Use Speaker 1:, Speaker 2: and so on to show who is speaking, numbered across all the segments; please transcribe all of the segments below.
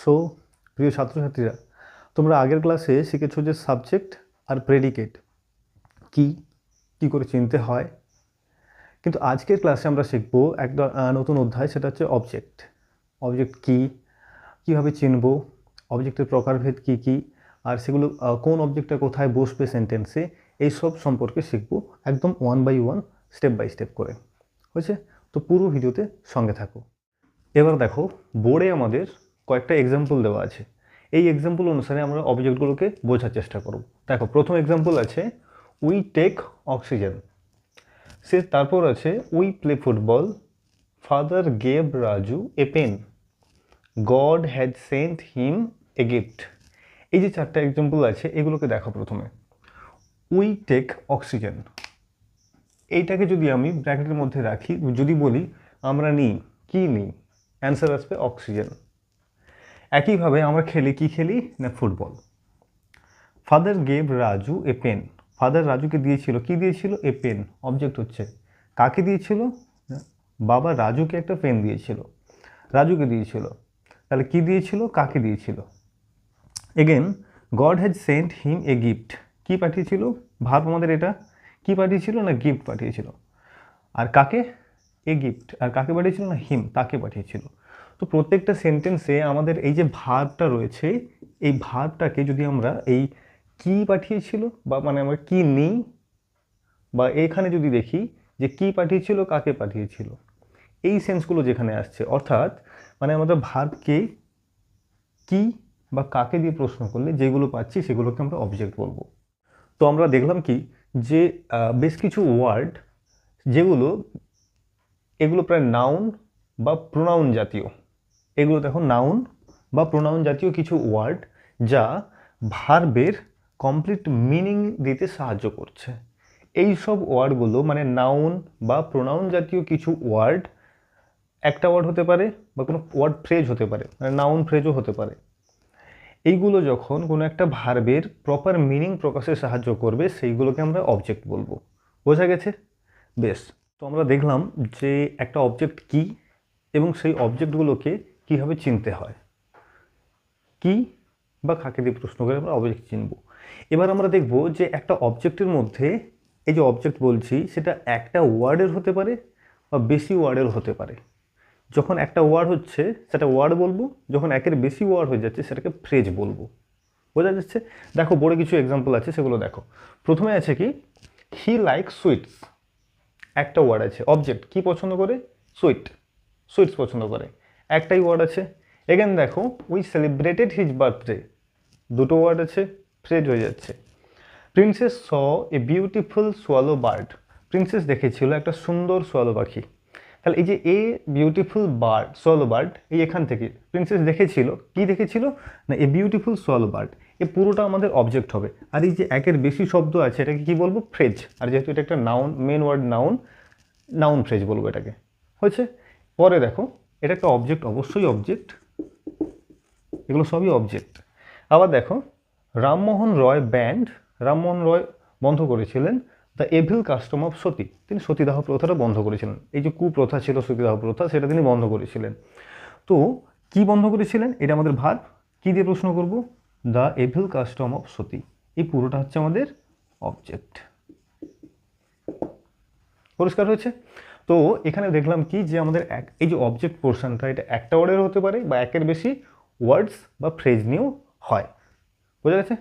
Speaker 1: So প্রিয় ছাত্রছাত্রীরা, তোমরা আগের ক্লাসে শিখেছো যে সাবজেক্ট আর প্রেডিকেট কি কি করে চিনতে হয়। কিন্তু আজকের ক্লাসে আমরা শিখব একটা নতুন অধ্যায়, সেটা হচ্ছে অবজেক্ট। অবজেক্ট কি, কীভাবে চিনব, অবজেক্টের প্রকারভেদ কি কি, আর সেগুলো কোন অবজেক্টটা কোথায় বসবে সেন্টেন্সে, এইসব সম্পর্কে শিখব একদম 1 বাই 1 স্টেপ বাই স্টেপ করে। হয়েছে? তো পুরো ভিডিওতে সঙ্গে থাকো। এবার দেখো, বোর্ডে আমাদের কয়েকটা এক্সাম্পল দেওয়া আছে। এই এক্সাম্পল অনুসারে আমরা অবজেক্টগুলোকে বোঝার চেষ্টা করব। দেখো, প্রথম এক্সাম্পল আছে উই টেক অক্সিজেন। তারপর আছে we play football, father gave Raju a pen, God had sent him a gift. এই যে চারটা এক্সাম্পল আছে, এগুলোকে দেখো। প্রথমে উই টেক অক্সিজেন, এইটাকে যদি আমি ব্র্যাকেটের মধ্যে রাখি, যদি বলি আমরা নিই, কি নিই, অ্যান্সার আসবে অক্সিজেন। একইভাবে আমরা খেলি, কি খেলি না football. Father gave Raju a pen, father রাজুকে দিয়েছিল, কি দিয়েছিল, এ পেন, অবজেক্ট হচ্ছে। কাকে দিয়েছিল? বাবা রাজুকে একটা পেন দিয়েছিল, রাজুকে দিয়েছিল। তাহলে কি দিয়েছিল, কাকে দিয়েছিল। Again, god has Saint him a gift, কি পাঠিয়েছিল, ভার্ব আমাদের এটা, কি পাঠিয়েছিল না গিফট পাঠিয়েছিল। আর কাকে, এ গিফট। আর কাকে পাঠিয়েছিল না হিম, তাকে পাঠিয়েছিল। তো প্রত্যেকটা সেন্টেন্সে আমাদের এই যে ভার্বটা রয়েছে, এই ভার্বটাকে যদি আমরা এই কি পাঠিয়েছিল বা মানে আমরা কি নিই, বা এখানে যদি দেখি যে কি পাঠিয়েছিল, কাকে পাঠিয়েছিল, এই সেন্সগুলো যেখানে আসছে, অর্থাৎ মানে আমাদের ভার্বকে কি বা কাকে দিয়ে প্রশ্ন করলে যেগুলো পাচ্ছি সেগুলোকে আমরা অবজেক্ট বলবো। তো আমরা দেখলাম কি যে বেশ কিছু ওয়ার্ড যেগুলো, এগুলো প্রায় নাউন বা প্রোনাউন জাতীয়। এগুলো দেখো নাউন বা প্রোনাউন জাতীয় কিছু ওয়ার্ড, যা ভার্বের কমপ্লিট মিনিং দিতে সাহায্য করছে। এই সব ওয়ার্ডগুলো মানে নাউন বা প্রোনাউন জাতীয় কিছু ওয়ার্ড, একটা ওয়ার্ড হতে পারে বা কোনো ওয়ার্ড ফ্রেজ হতে পারে, মানে নাউন ফ্রেজও হতে পারে। এইগুলো যখন কোনো একটা ভার্বের প্রপার মিনিং প্রকাশে সাহায্য করবে, সেইগুলোকে আমরা অবজেক্ট বলবো। বোঝা গেছে? বেশ, তো আমরা দেখলাম যে একটা অবজেক্ট কি এবং সেই অবজেক্টগুলোকে কীভাবে চিনতে হয়। কি বা কাকে দিয়ে প্রশ্ন করে আমরা অবজেক্ট চিনব। এবার আমরা দেখব যে একটা অবজেক্টের মধ্যে, এই যে অবজেক্ট বলছি, সেটা একটা ওয়ার্ডের হতে পারে বা বেশি ওয়ার্ডের হতে পারে। যখন একটা ওয়ার্ড হচ্ছে সেটা ওয়ার্ড বলবো, যখন একের বেশি ওয়ার্ড হয়ে যাচ্ছে সেটাকে ফ্রেজ বলবো। বোঝা যাচ্ছে? দেখো, বড় কিছু এক্সাম্পল আছে, সেগুলো দেখো। প্রথমে আছে কি, হি লাইক সুইটস, একটা ওয়ার্ড আছে। অবজেক্ট কি পছন্দ করে, সুইট, সুইটস পছন্দ করে, একটাই ওয়ার্ড আছে। এগেন দেখো, উই সেলিব্রেটেড হিজ বার্থডে, দুটো ওয়ার্ড আছে, ফ্রেজ হয়ে যাচ্ছে। Princess saw a beautiful swallow bird, princess দেখেছিল একটা সুন্দর সোয়ালো পাখি। তাহলে এই যে a beautiful bird, swallow bird, এই এখান থেকে প্রিন্সেস দেখেছিল, কি দেখেছিল না এ বিউটিফুল সোয়ালো বার্ড, এ পুরোটা আমাদের অবজেক্ট হবে। আর এই যে একের বেশি শব্দ আছে, এটাকে কি বলবো, ফ্রেজ। আর যেহেতু এটা একটা noun, main word noun, noun phrase বলবো এটাকে। হয়েছে? পরে দেখো, এটা একটা অবজেক্ট, অবশ্যই অবজেক্ট, এগুলো সবই অবজেক্ট। আবার দেখো, রামমোহন রয় ব্যান্ড, রামমোহন রয় বন্ধ করেছিলেন দ্য এভিল কাস্টম অফ সতী, তিনি সতীদাহ প্রথাটা বন্ধ করেছিলেন। এই যে কুপ্রথা ছিল সতীদাহ প্রথা, সেটা তিনি বন্ধ করেছিলেন। তো কি বন্ধ করেছিলেন, এটা আমাদের ভার্ব। কি দিয়ে প্রশ্ন করব, দ্য এভিল কাস্টম অফ সতী, এই পুরোটা হচ্ছে আমাদের অবজেক্ট। পরিষ্কার হয়েছে? তো এখানে দেখলাম কি যে আমাদের এই যে অবজেক্ট পোর্শনটা, এটা একটা ওয়ার্ডের হতে পারে বা একের বেশি ওয়ার্ডস বা ফ্রেজ নিয়েও হয়। বোঝা গেছে?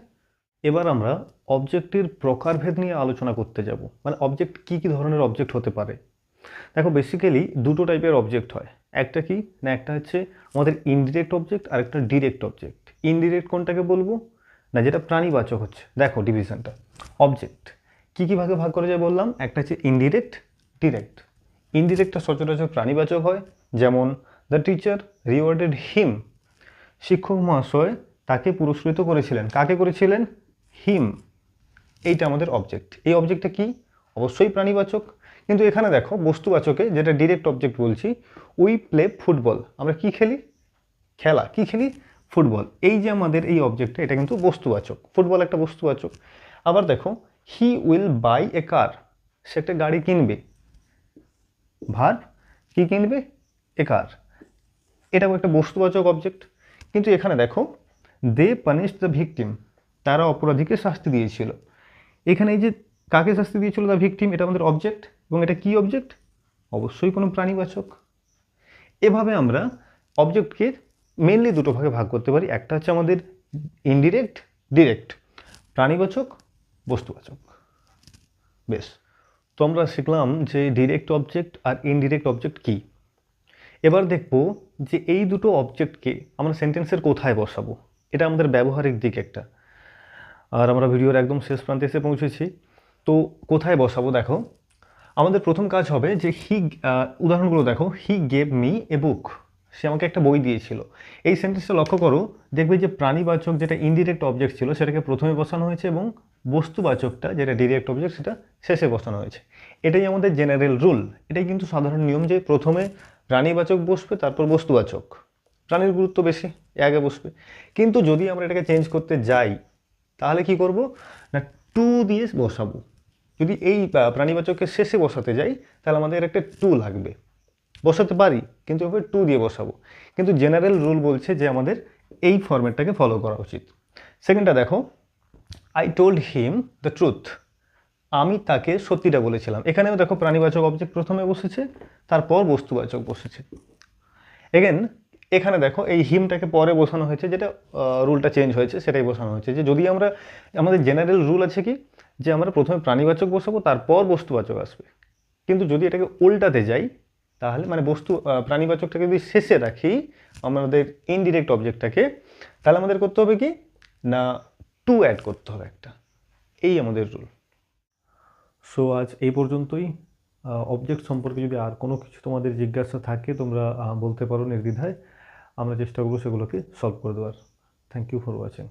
Speaker 1: এবার আমরা অবজেক্টের প্রকারভেদ নিয়ে আলোচনা করতে যাব, মানে অবজেক্ট কি কি ধরনের অবজেক্ট হতে পারে। দেখো, বেসিক্যালি দুটো টাইপের অবজেক্ট হয়। একটা কি না, একটা হচ্ছে আমাদের ইনডিরেক্ট অবজেক্ট আর একটা ডিরেক্ট অবজেক্ট। ইনডিরেক্ট কোনটাকে বলবো না, যেটা প্রাণীবাচক হচ্ছে। দেখো ডিভিশনটা, অবজেক্ট কি কি ভাগে ভাগ করা যায় বললাম, একটা হচ্ছে ইনডিরেক্ট, ডিরেক্ট। ইনডিরেক্টটা সচরাচর প্রাণীবাচক হয়, যেমন দ্য টিচার রিওয়ার্ডেড হিম, শিক্ষক মহাশয় তাকে পুরস্কৃত করেছিলেন। কাকে করেছিলেন, হিম। এইটা আমাদের অবজেক্ট। এই অবজেক্টটা কি, অবশ্যই প্রাণীবাচক। কিন্তু এখানে দেখো বস্তুবাচকে, যেটা ডিরেক্ট অবজেক্ট বলছি, উই প্লে ফুটবল, আমরা কি খেলি, খেলা, কি খেলি, ফুটবল। এই যে আমাদের এই অবজেক্টটা, এটা কিন্তু বস্তুবাচক, ফুটবল একটা বস্তুবাচক। আবার দেখো, হি উইল বাই এ কার, সে একটা গাড়ি কিনবে, ভার্ব, কি কিনবে, এ কার, এটাও একটা বস্তুবাচক অবজেক্ট। কিন্তু এখানে দেখো দে পানিশ দ্য ভিকটিম, তারা অপরাধীকে শাস্তি দিয়েছিল। এখানে এই যে কাকে শাস্তি দিয়েছিল, দ্য ভিকটিম, এটা আমাদের অবজেক্ট, এবং এটা কি অবজেক্ট? অবশ্যই কোনো প্রাণীবাচক। এভাবে আমরা অবজেক্টকে মেনলি দুটো ভাগে ভাগ করতে পারি, একটা হচ্ছে আমাদের ইনডিরেক্ট, ডিরেক্ট, প্রাণীবাচক, বস্তুবাচক। বেশ, তো আমরা শিখলাম যে ডিরেক্ট অবজেক্ট আর ইনডিরেক্ট অবজেক্ট কি। এবার দেখব যে এই দুটো অবজেক্টকে আমরা সেন্টেন্সের কোথায় বসাবো, এটা আমাদের ব্যবহারিক দিক একটা। আর আমরা ভিডিওর একদম শেষ প্রান্তে এসে পৌঁছেছি। তো কোথায় বসাবো দেখো, আমাদের প্রথম কাজ হবে যে উদাহরণগুলো দেখো, হি গেভ মি এ বুক, সে আমাকে একটা বই দিয়েছিল। এই সেন্টেন্সটা লক্ষ্য করো, দেখবে যে প্রাণীবাচক যেটা ইনডিরেক্ট অবজেক্ট ছিল সেটাকে প্রথমে বসানো হয়েছে, এবং বস্তুবাচকটা যেটা ডিরেক্ট অবজেক্ট সেটা শেষে বসানো হয়েছে। এটাই আমাদের জেনারেল রুল, এটাই কিন্তু সাধারণ নিয়ম যে প্রথমে প্রাণীবাচক বসবে তারপর বস্তুবাচক। প্রাণীর গুরুত্ব বেশি, এ আগে বসবে। কিন্তু যদি আমরা এটাকে চেঞ্জ করতে যাই তাহলে কি করব না, টু দিয়ে বসাবো। যদি এই প্রাণীবাচককে শেষে বসাতে যাই তাহলে আমাদের একটা টু লাগবে। বসাতে পারি কিন্তু এভাবে টু দিয়ে বসাবো, কিন্তু জেনারেল রুল বলছে যে আমাদের এই ফরম্যাটটাকে ফলো করা উচিত। সেকেন্ডটা দেখো, I told him the truth, আমি তাকে সত্যিটা বলেছিলাম। এখানেও দেখো প্রাণীবাচক অবজেক্ট প্রথমে বসেছে, তারপর বস্তুবাচক বসেছে। এগেন এখানে দেখো এই হিমটাকে পরে বসানো হয়েছে, যেটা রুলটা চেঞ্জ হয়েছে সেটাই বসানো হয়েছে। যে যদি আমরা, আমাদের জেনারেল রুল আছে কি যে আমরা প্রথমে প্রাণীবাচক বসাবো তারপর বস্তুবাচক আসবে, কিন্তু যদি এটাকে উল্টাতে যাই তাহলে মানে প্রাণীবাচকটাকে যদি শেষে রাখি আমাদের ইনডিরেক্ট অবজেক্টটাকে, তাহলে আমাদের করতে হবে কি না, টু অ্যাড করতে হবে একটা। এই আমাদের রুল। সো আজ এই পর্যন্তই। অবজেক্ট সম্পর্কে যদি আর কোনো কিছু তোমাদের জিজ্ঞাসা থাকে তোমরা বলতে পারো নির্দ্বিধায়, আমরা চেষ্টা করবো সেগুলোকে সলভ করে দেওয়ার। Thank you for watching.